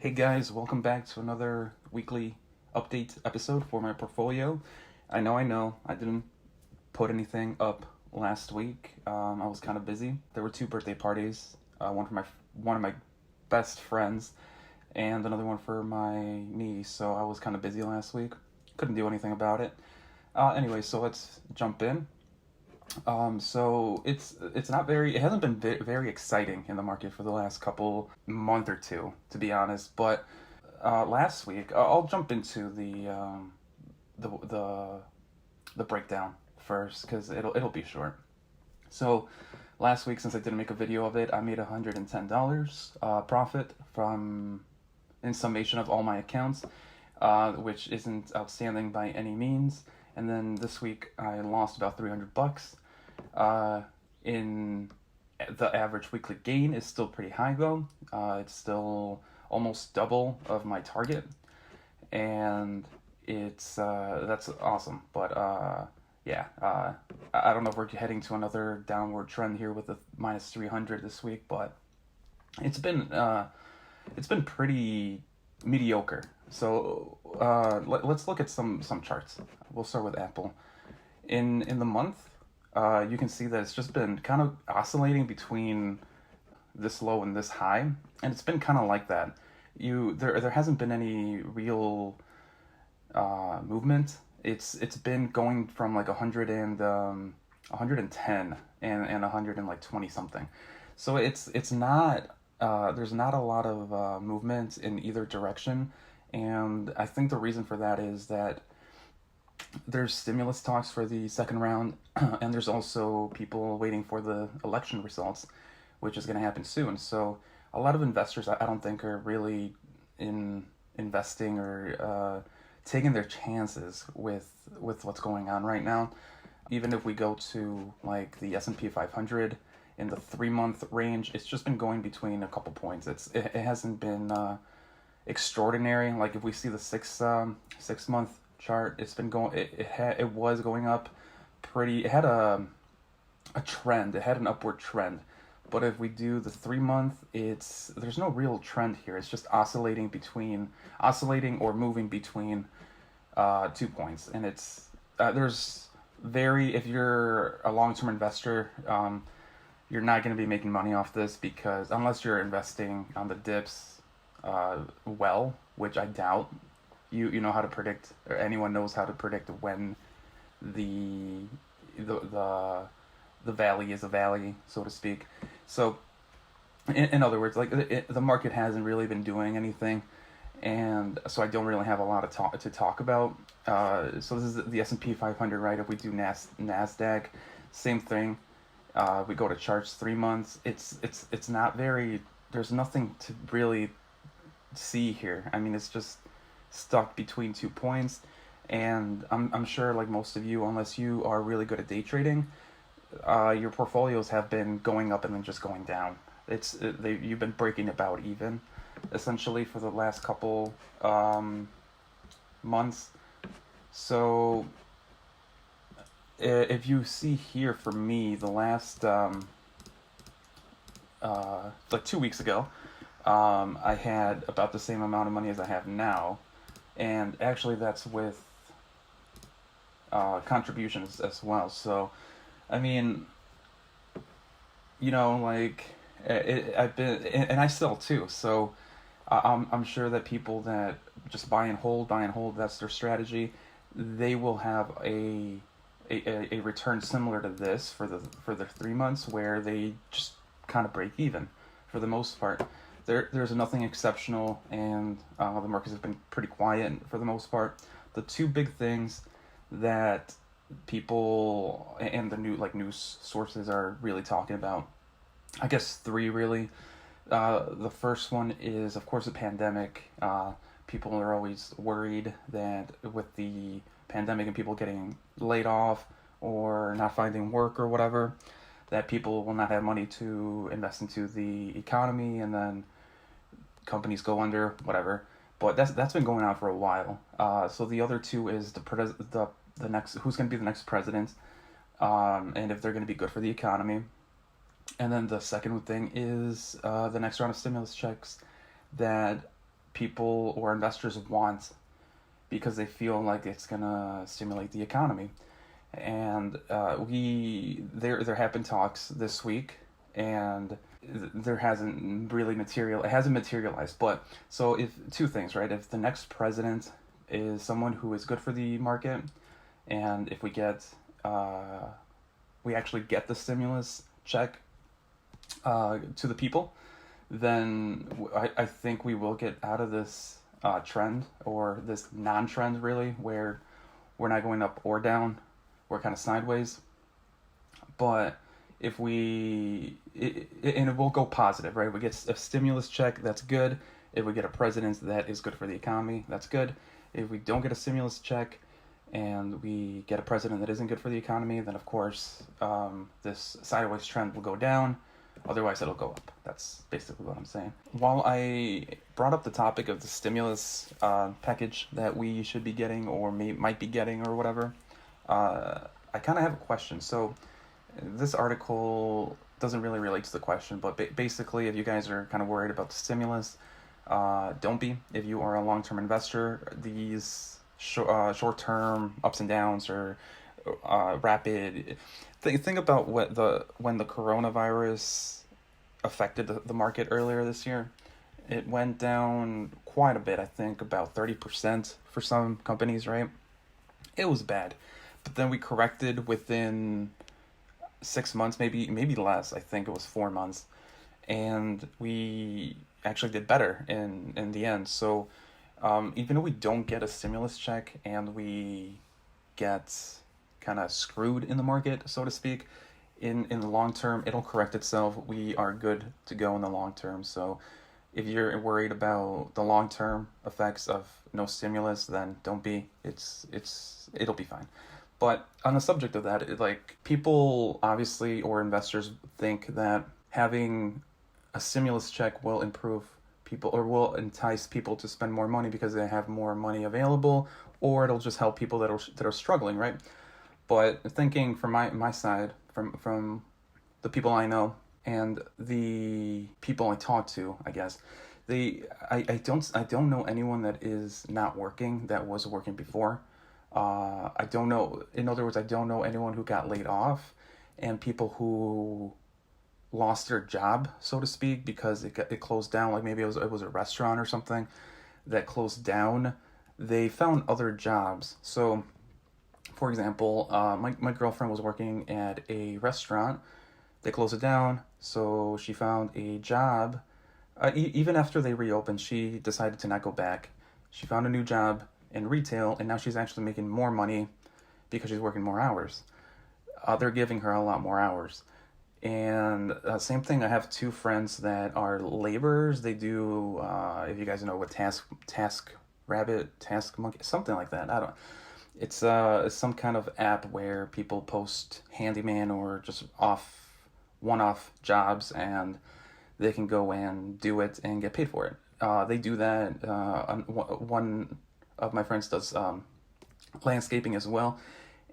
Hey guys, welcome back to another weekly update episode for my portfolio. I know, I didn't put anything up last week. I was kind of busy. There were two birthday parties, one of my best friends, and another one for my niece. So I was kind of busy last week. Couldn't do anything about it. Anyway, so let's jump in. So it's not very it hasn't been very exciting in the market for the last couple month or two, to be honest. But last week, I'll jump into the the the breakdown first because it'll be short. So last week, since I didn't make a video of it, I made $110 profit from in summation of all my accounts, which isn't outstanding by any means. And then this week I lost about $300. Uh, in the average weekly gain is still pretty high though. It's still almost double of my target, and it's that's awesome. But yeah, I don't know if we're heading to another downward trend here with the minus 300 this week, but it's been uh, it's been pretty mediocre. So let's look at some charts. We'll start with Apple. In the month, you can see that it's just been kind of oscillating between this low and this high, and it's been kind of like that. There hasn't been any real movement. It's been going from like 110 and 100 and like 20 something. So it's not there's not a lot of movement in either direction, and I think the reason for that is that there's stimulus talks for the second round, and there's also people waiting for the election results, which is going to happen soon. So a lot of investors, I don't think, are really in investing or taking their chances with what's going on right now. Even if we go to like the S&P 500 in the 3 month range, it's just been going between a couple points. It hasn't been extraordinary. Like if we see the 6 month chart, it's been going. It was going up pretty. It had a trend. It had an upward trend. But if we do the 3 month, there's no real trend here. It's just oscillating or moving between 2 points, and there's very if you're a long term investor, you're not going to be making money off this because unless you're investing on the dips, which I doubt. You know how to predict, or anyone knows how to predict when the the the the valley is a valley, so to speak. So, in other words, like the market hasn't really been doing anything, and so I don't really have a lot to talk about. So this is the S&P 500, right? If we do Nasdaq, same thing. We go to charts 3 months. It's not very. There's nothing to really see here. I mean, it's just stuck between 2 points, and I'm sure like most of you, unless you are really good at day trading, your portfolios have been going up and then just going down. You've been breaking about even, essentially for the last couple months. So if you see here for me, the last like 2 weeks ago, I had about the same amount of money as I have now, and actually that's with contributions as well. So, I mean, like I've been, and I sell too. So, I'm sure that people that just buy and hold, that's their strategy. They will have a return similar to this for the 3 months where they just kind of break even for the most part. There's nothing exceptional, and the markets have been pretty quiet for the most part. The two big things that people and the news sources are really talking about, I guess three really. The first one is, of course, the pandemic. People are always worried that with the pandemic and people getting laid off or not finding work or whatever, that people will not have money to invest into the economy, and then companies go under, whatever. But that's been going on for a while. So the other two is the next who's going to be the next president, and if they're going to be good for the economy. And then the second thing is the next round of stimulus checks that people or investors want because they feel like it's gonna stimulate the economy. And there have been talks this week, and there hasn't really it hasn't materialized. But so if two things, right? If the next president is someone who is good for the market, and if we actually get the stimulus check to the people, then I think we will get out of this trend, or this non-trend really, where we're not going up or down, we're kind of sideways. But if and it will go positive, right? We get a stimulus check, that's good. If we get a president that is good for the economy, that's good. If we don't get a stimulus check and we get a president that isn't good for the economy, then of course this sideways trend will go down. Otherwise, it'll go up. That's basically what I'm saying. While I brought up the topic of the stimulus package that we should be getting, or might be getting, or whatever, I kind of have a question. So this article doesn't really relate to the question, but basically, if you guys are kind of worried about the stimulus, don't be. If you are a long-term investor, these short-term ups and downs or rapid. Think about when the coronavirus affected the market earlier this year. It went down quite a bit. I think about 30% for some companies. Right, it was bad, but then we corrected within 6 months, maybe less. I think it was 4 months, and we actually did better in the end. So even though we don't get a stimulus check and we get kind of screwed in the market, so to speak, in the long term, it'll correct itself. We are good to go in the long term. So if you're worried about the long term effects of no stimulus, then don't be. It'll be fine. But on the subject of that, like, people obviously, or investors, think that having a stimulus check will improve people, or will entice people to spend more money because they have more money available, or it'll just help people that are struggling, right? But thinking from my side, from the people I know and the people I talk to, I guess, I don't know anyone that is not working that was working before. I don't know. In other words, I don't know anyone who got laid off, and people who lost their job, so to speak, because it closed down. Like maybe it was a restaurant or something that closed down. They found other jobs. So, for example, my girlfriend was working at a restaurant. They closed it down, so she found a job. Even after they reopened, she decided to not go back. She found a new job in retail, and now she's actually making more money because she's working more hours. They're giving her a lot more hours. And same thing, I have two friends that are laborers. They do, if you guys know what Task Rabbit, Task Monkey, something like that. I don't. It's some kind of app where people post handyman or just one-off jobs, and they can go and do it and get paid for it. They do that. One of my friends does landscaping as well,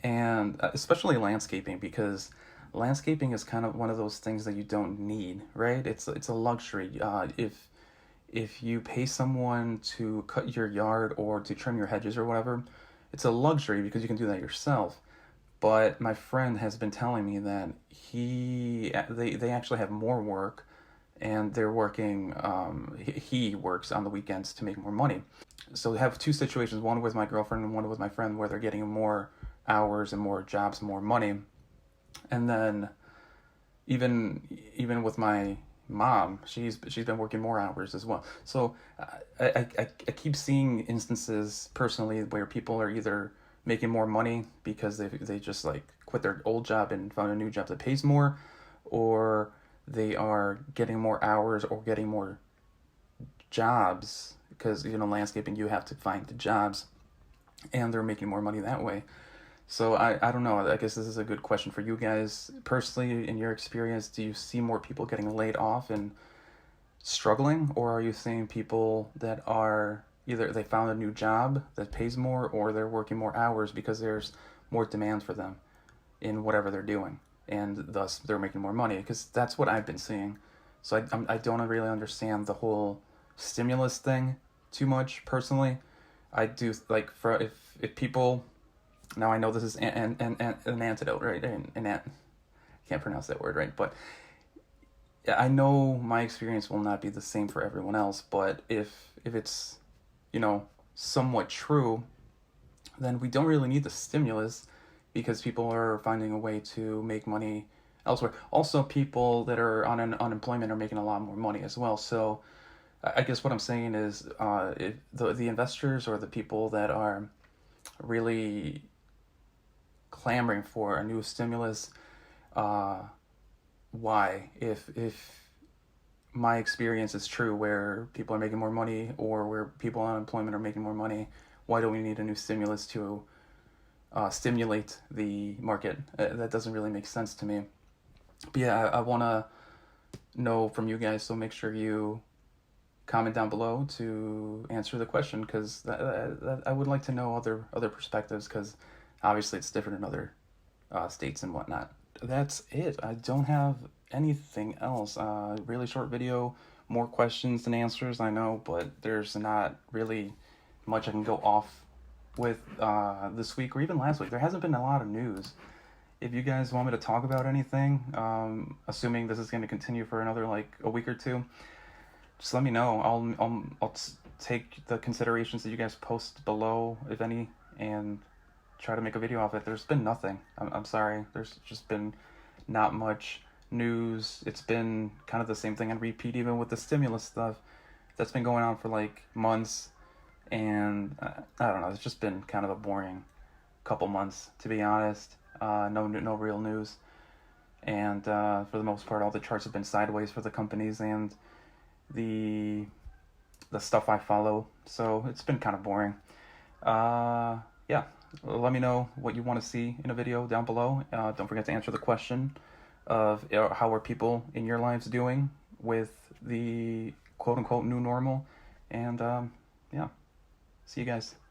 and especially landscaping, because landscaping is kind of one of those things that you don't need, right? It's a luxury. If you pay someone to cut your yard or to trim your hedges or whatever, it's a luxury because you can do that yourself. But my friend has been telling me that they actually have more work, and they're working. He works on the weekends to make more money. So they have two situations: one with my girlfriend and one with my friend, where they're getting more hours and more jobs, more money. And then even with my mom, she's been working more hours as well. So I keep seeing instances personally where people are either making more money because they just like quit their old job and found a new job that pays more, or they are getting more hours or getting more jobs, because landscaping, you have to find the jobs, and they're making more money that way. So I don't know. I guess this is a good question for you guys. Personally, in your experience, do you see more people getting laid off and struggling, or are you seeing people that are either they found a new job that pays more, or they're working more hours because there's more demand for them in whatever they're doing, and thus they're making more money? Because that's what I've been seeing. So I don't really understand the whole stimulus thing, too much personally. I do like for if people, now I know this is an antidote, right? Can't pronounce that word right, but I know my experience will not be the same for everyone else. But if it's, you know, somewhat true, then we don't really need the stimulus because people are finding a way to make money elsewhere. Also, people that are on unemployment are making a lot more money as well. So I guess what I'm saying is, if the investors or the people that are really clamoring for a new stimulus, uh, why? If my experience is true, where people are making more money or where people on unemployment are making more money, why do we need a new stimulus to stimulate the market? That doesn't really make sense to me. But yeah, I want to know from you guys, so make sure you comment down below to answer the question, because I would like to know other perspectives, because obviously it's different in other states and whatnot. That's it. I don't have anything else. Really short video, more questions than answers, I know, but there's not really much I can go off with this week or even last week. There hasn't been a lot of news. If you guys want me to talk about anything, assuming this is going to continue for another like a week or two, just let me know. I'll take the considerations that you guys post below, if any, and try to make a video off it. There's been nothing. I'm sorry. There's just been not much news. It's been kind of the same thing on repeat, even with the stimulus stuff. That's been going on for like months, and I don't know. It's just been kind of a boring couple months, to be honest. No real news, and for the most part, all the charts have been sideways for the companies and the stuff I follow. So it's been kind of boring. Yeah, let me know what you want to see in a video down below. Don't forget to answer the question of how are people in your lives doing with the quote unquote new normal. And yeah, see you guys.